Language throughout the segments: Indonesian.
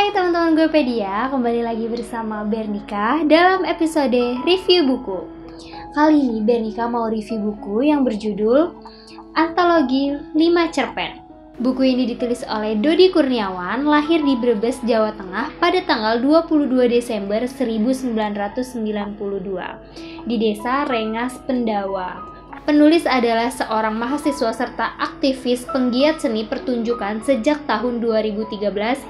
Hai teman-teman Gopedia, kembali lagi bersama Bernika dalam episode review buku. Kali ini Bernika mau review buku yang berjudul Antologi 5 Cerpen. Buku ini ditulis oleh Dodi Kurniawan, lahir di Brebes, Jawa Tengah pada tanggal 22 Desember 1992 di Desa Rengas, Pendawa. Penulis adalah seorang mahasiswa serta aktivis penggiat seni pertunjukan sejak tahun 2013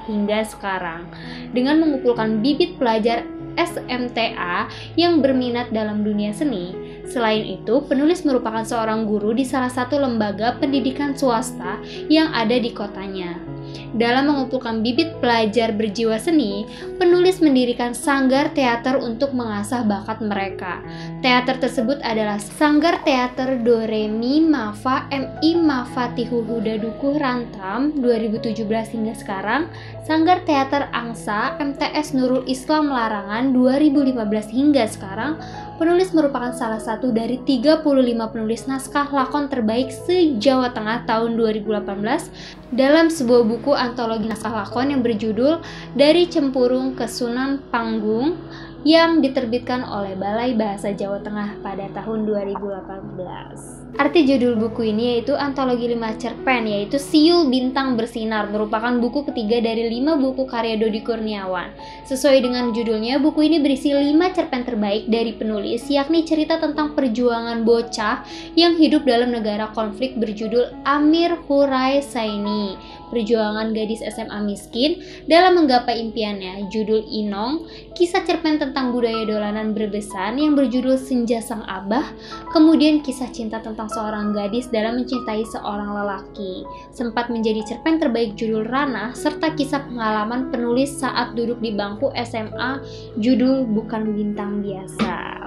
hingga sekarang, dengan mengumpulkan bibit pelajar SMTA yang berminat dalam dunia seni. Selain itu, penulis merupakan seorang guru di salah satu lembaga pendidikan swasta yang ada di kotanya. Dalam mengumpulkan bibit pelajar berjiwa seni, penulis mendirikan sanggar teater untuk mengasah bakat mereka. Teater tersebut adalah Sanggar Teater Do Re Mi Ma Fa Mi Ma Fa Tihu Huda Dukuh Rantam 2017 hingga sekarang, Sanggar Teater Angsa MTS Nurul Islam Larangan 2015 hingga sekarang. Penulis merupakan salah satu dari 35 penulis naskah lakon terbaik se-Jawa Tengah tahun 2018 dalam sebuah buku antologi naskah lakon yang berjudul Dari Cempurung ke Sunan Panggung yang diterbitkan oleh Balai Bahasa Jawa Tengah pada tahun 2018. Arti judul buku ini yaitu Antologi 5 Cerpen, yaitu Siul Bintang Bersinar, merupakan buku ketiga dari 5 buku karya Dodi Kurniawan. Sesuai dengan judulnya, buku ini berisi 5 cerpen terbaik dari penulis, yakni cerita tentang perjuangan bocah yang hidup dalam negara konflik berjudul Amir Hurai Saini, perjuangan gadis SMA miskin dalam menggapai impiannya, judul Inong, kisah cerpen tentang budaya dolanan Brebesan yang berjudul Senja Sang Abah, kemudian kisah cinta tentang seorang gadis dalam mencintai seorang lelaki, sempat menjadi cerpen terbaik judul Ranah, serta kisah pengalaman penulis saat duduk di bangku SMA, judul Bukan Bintang Biasa.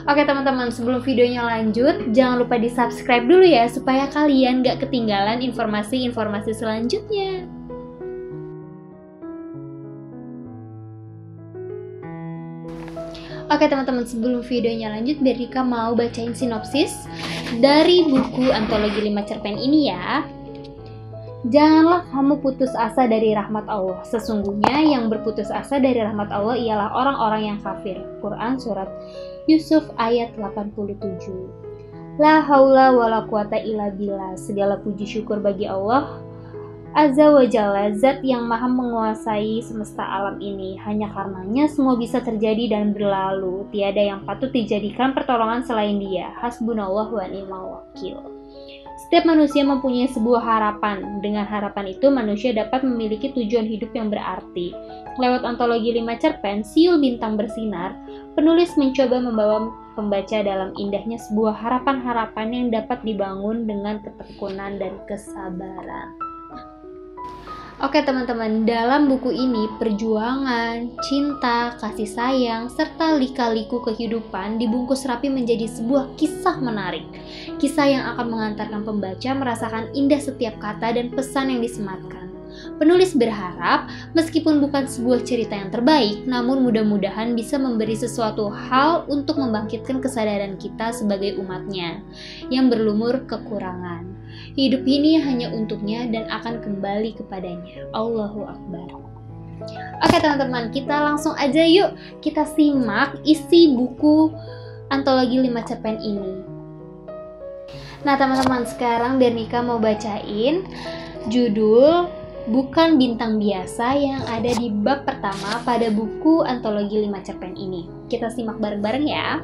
Oke teman-teman, sebelum videonya lanjut, jangan lupa di subscribe dulu ya, supaya kalian gak ketinggalan informasi-informasi selanjutnya. Oke teman-teman, sebelum videonya lanjut, Bernika mau bacain sinopsis dari buku Antologi 5 Cerpen ini ya. Janganlah kamu putus asa dari rahmat Allah. Sesungguhnya yang berputus asa dari rahmat Allah ialah orang-orang yang kafir. Quran Surat Yusuf ayat 87. La haula wala quwata illa billah. Segala puji syukur bagi Allah Azza wa Jalla, zat yang maha menguasai semesta alam ini. Hanya karenanya semua bisa terjadi dan berlalu. Tiada yang patut dijadikan pertolongan selain Dia. Hasbunallah wa ni'mal wakil. Setiap manusia mempunyai sebuah harapan. Dengan harapan itu manusia dapat memiliki tujuan hidup yang berarti. Lewat antologi 5 cerpen Siul Bintang Bersinar, penulis mencoba membawa pembaca dalam indahnya sebuah harapan-harapan yang dapat dibangun dengan ketekunan dan kesabaran. Oke teman-teman, dalam buku ini perjuangan, cinta, kasih sayang, serta lika-liku kehidupan dibungkus rapi menjadi sebuah kisah menarik. Kisah yang akan mengantarkan pembaca merasakan indah setiap kata dan pesan yang disematkan. Penulis berharap, meskipun bukan sebuah cerita yang terbaik, namun mudah-mudahan bisa memberi sesuatu hal untuk membangkitkan kesadaran kita sebagai umatnya yang berlumur kekurangan. Hidup ini hanya untuknya dan akan kembali kepadanya. Allahu Akbar. Oke teman-teman, kita langsung aja yuk kita simak isi buku Antologi 5 Cerpen ini. Nah teman-teman, sekarang Bernika mau bacain judul Bukan Bintang Biasa yang ada di bab pertama pada buku Antologi 5 Cerpen ini. Kita simak bareng-bareng ya.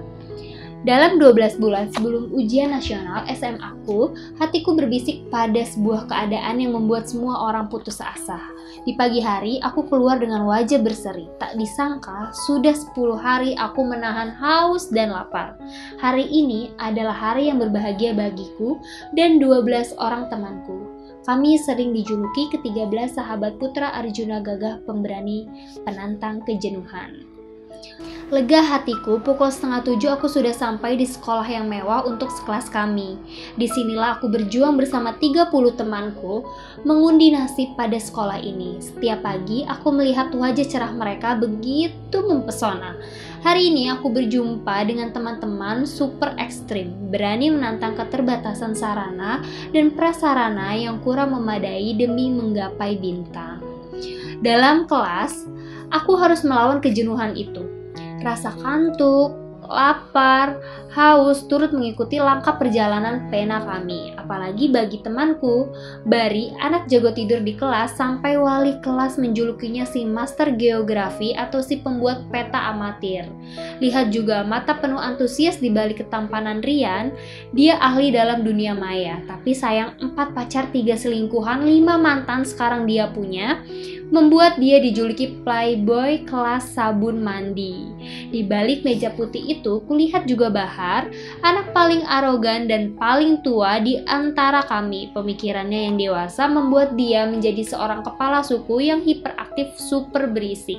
Dalam 12 bulan sebelum ujian nasional SMA-ku, hatiku berbisik pada sebuah keadaan yang membuat semua orang putus asa. Di pagi hari, aku keluar dengan wajah berseri. Tak disangka, sudah 10 hari aku menahan haus dan lapar. Hari ini adalah hari yang berbahagia bagiku dan 12 orang temanku. Kami sering dijuluki ke-13 sahabat putra Arjuna gagah pemberani penantang kejenuhan. Lega hatiku, pukul 6:30 aku sudah sampai di sekolah yang mewah untuk sekelas kami. Disinilah aku berjuang bersama 30 temanku mengundi nasib pada sekolah ini. Setiap pagi aku melihat wajah cerah mereka begitu mempesona. Hari ini aku berjumpa dengan teman-teman super ekstrim, berani menantang keterbatasan sarana dan prasarana yang kurang memadai demi menggapai bintang. Dalam kelas, aku harus melawan kejenuhan itu. Rasa kantuk, lapar, haus turut mengikuti langkah perjalanan pena kami. Apalagi bagi temanku, Bari, anak jago tidur di kelas sampai wali kelas menjulukinya si master geografi atau si pembuat peta amatir. Lihat juga mata penuh antusias di balik ketampanan Rian, dia ahli dalam dunia maya. Tapi sayang 4 pacar, 3 selingkuhan, 5 mantan sekarang dia punya, membuat dia dijuluki playboy kelas sabun mandi. Di balik meja putih itu, kulihat juga Bahar, anak paling arogan dan paling tua di antara kami. Pemikirannya yang dewasa membuat dia menjadi seorang kepala suku yang hiperaktif, super berisik.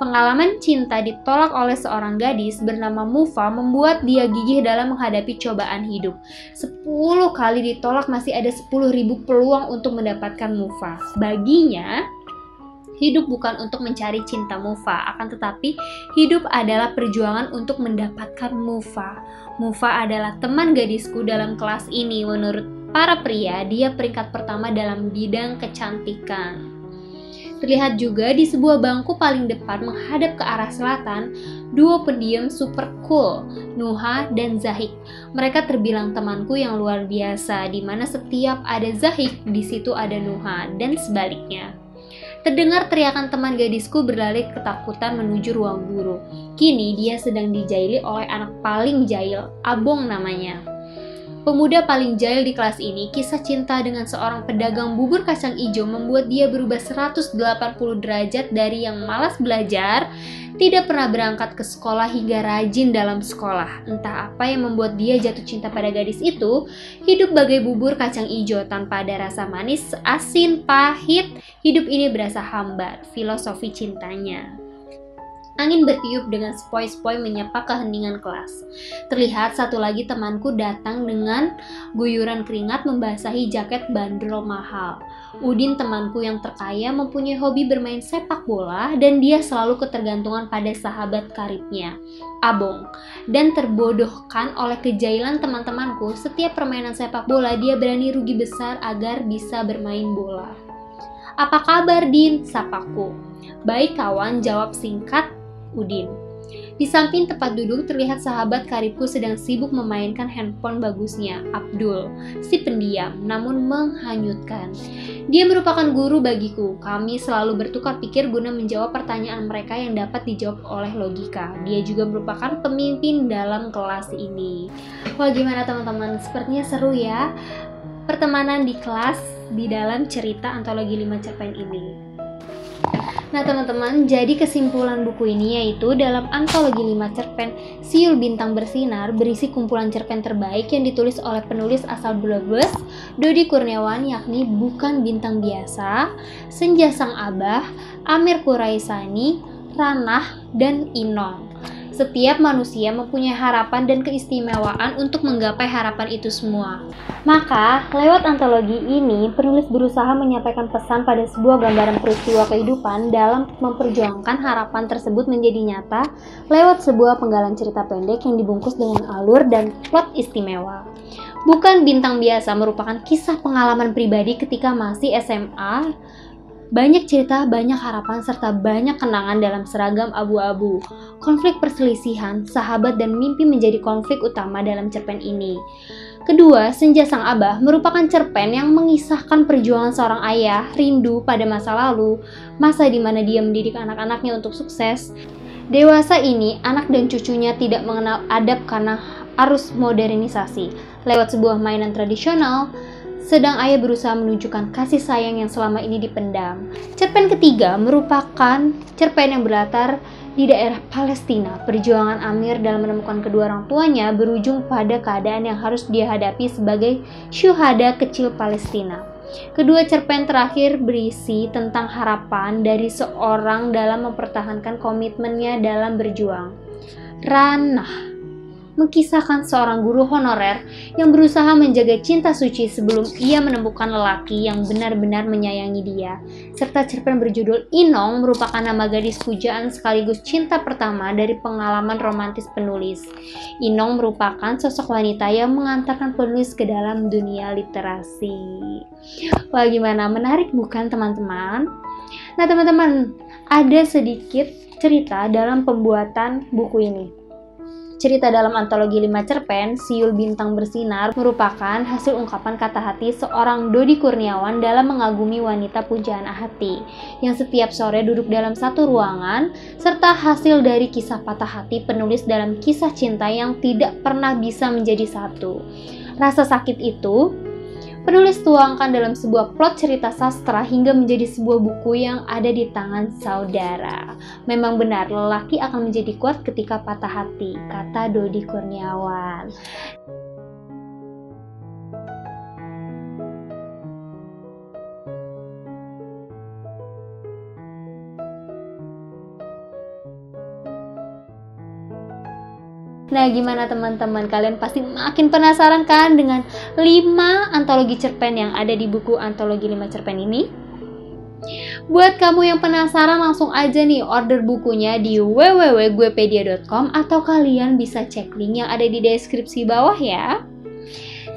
Pengalaman cinta ditolak oleh seorang gadis bernama Mufa membuat dia gigih dalam menghadapi cobaan hidup. 10 kali ditolak masih ada 10.000 peluang untuk mendapatkan Mufa. Baginya, hidup bukan untuk mencari cinta Mufa, akan tetapi hidup adalah perjuangan untuk mendapatkan Mufa. Mufa adalah teman gadisku dalam kelas ini. Menurut para pria, dia peringkat pertama dalam bidang kecantikan. Terlihat juga di sebuah bangku paling depan menghadap ke arah selatan, duo pendiam super cool, Nuha dan Zahik. Mereka terbilang temanku yang luar biasa, di mana setiap ada Zahik, di situ ada Nuha, dan sebaliknya. Terdengar teriakan teman gadisku berlari ketakutan menuju ruang guru. Kini dia sedang dijaili oleh anak paling jahil, Abong namanya. Pemuda paling jahil di kelas ini, kisah cinta dengan seorang pedagang bubur kacang ijo membuat dia berubah 180 derajat dari yang malas belajar, tidak pernah berangkat ke sekolah hingga rajin dalam sekolah. Entah apa yang membuat dia jatuh cinta pada gadis itu, hidup bagai bubur kacang ijo tanpa ada rasa manis, asin, pahit, hidup ini berasa hambar, filosofi cintanya. Angin bertiup dengan sepoi-sepoi menyapa keheningan kelas. Terlihat satu lagi temanku datang dengan guyuran keringat membasahi jaket bandrol mahal. Udin temanku yang terkaya mempunyai hobi bermain sepak bola dan dia selalu ketergantungan pada sahabat karibnya, Abong. Dan terbodohkan oleh kejailan teman-temanku, setiap permainan sepak bola dia berani rugi besar agar bisa bermain bola. "Apa kabar, Din?" sapaku. "Baik kawan," jawab singkat Udin. Di samping tempat duduk terlihat sahabat karibku sedang sibuk memainkan handphone bagusnya, Abdul, si pendiam namun menghanyutkan. Dia merupakan guru bagiku. Kami selalu bertukar pikir guna menjawab pertanyaan mereka yang dapat dijawab oleh logika. Dia juga merupakan pemimpin dalam kelas ini. Wah, gimana teman-teman? Sepertinya seru ya pertemanan di kelas di dalam cerita antologi 5 cerpen ini. Nah teman-teman, jadi kesimpulan buku ini yaitu dalam antologi 5 cerpen Siul Bintang Bersinar berisi kumpulan cerpen terbaik yang ditulis oleh penulis asal Brebes, Dodi Kurniawan, yakni Bukan Bintang Biasa, Senja Sang Abah, Amir Quraisani, Ranah, dan Inong. Setiap manusia mempunyai harapan dan keistimewaan untuk menggapai harapan itu semua. Maka, lewat antologi ini, penulis berusaha menyampaikan pesan pada sebuah gambaran peristiwa kehidupan dalam memperjuangkan harapan tersebut menjadi nyata lewat sebuah penggalan cerita pendek yang dibungkus dengan alur dan plot istimewa. Bukan Bintang Biasa merupakan kisah pengalaman pribadi ketika masih SMA. Banyak cerita, banyak harapan, serta banyak kenangan dalam seragam abu-abu. Konflik perselisihan, sahabat, dan mimpi menjadi konflik utama dalam cerpen ini. Kedua, Senja Sang Abah merupakan cerpen yang mengisahkan perjuangan seorang ayah, rindu pada masa lalu, masa di mana dia mendidik anak-anaknya untuk sukses. Dewasa ini, anak dan cucunya tidak mengenal adab karena arus modernisasi. Lewat sebuah mainan tradisional, sedang ayah berusaha menunjukkan kasih sayang yang selama ini dipendam. Cerpen ketiga merupakan cerpen yang berlatar di daerah Palestina. Perjuangan Amir dalam menemukan kedua orang tuanya berujung pada keadaan yang harus dia hadapi sebagai syuhada kecil Palestina. Kedua cerpen terakhir berisi tentang harapan dari seorang dalam mempertahankan komitmennya dalam berjuang. Ranah mengkisahkan seorang guru honorer yang berusaha menjaga cinta suci sebelum ia menemukan lelaki yang benar-benar menyayangi dia. Serta cerpen berjudul Inong merupakan nama gadis pujaan sekaligus cinta pertama dari pengalaman romantis penulis. Inong merupakan sosok wanita yang mengantarkan penulis ke dalam dunia literasi. Wah, gimana? Menarik bukan teman-teman? Nah teman-teman, ada sedikit cerita dalam pembuatan buku ini. Cerita dalam antologi 5 cerpen, Siul Bintang Bersinar, merupakan hasil ungkapan kata hati seorang Dodi Kurniawan dalam mengagumi wanita pujaan hati, yang setiap sore duduk dalam satu ruangan, serta hasil dari kisah patah hati penulis dalam kisah cinta yang tidak pernah bisa menjadi satu. Rasa sakit itu penulis tuangkan dalam sebuah plot cerita sastra hingga menjadi sebuah buku yang ada di tangan saudara. Memang benar, lelaki akan menjadi kuat ketika patah hati, kata Dodi Kurniawan. Nah, gimana teman-teman? Kalian pasti makin penasaran kan dengan 5 antologi cerpen yang ada di buku antologi 5 cerpen ini? Buat kamu yang penasaran, langsung aja nih order bukunya di www.guepedia.com atau kalian bisa cek link yang ada di deskripsi bawah ya.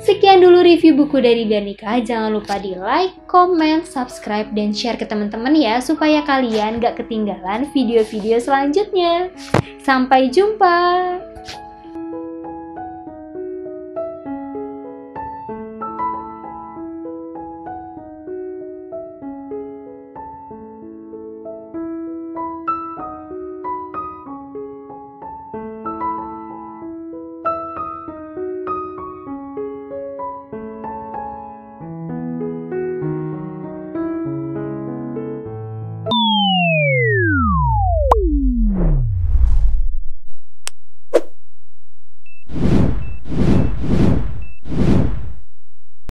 Sekian dulu review buku dari Danika. Jangan lupa di like, comment, subscribe, dan share ke teman-teman ya, supaya kalian gak ketinggalan video-video selanjutnya. Sampai jumpa!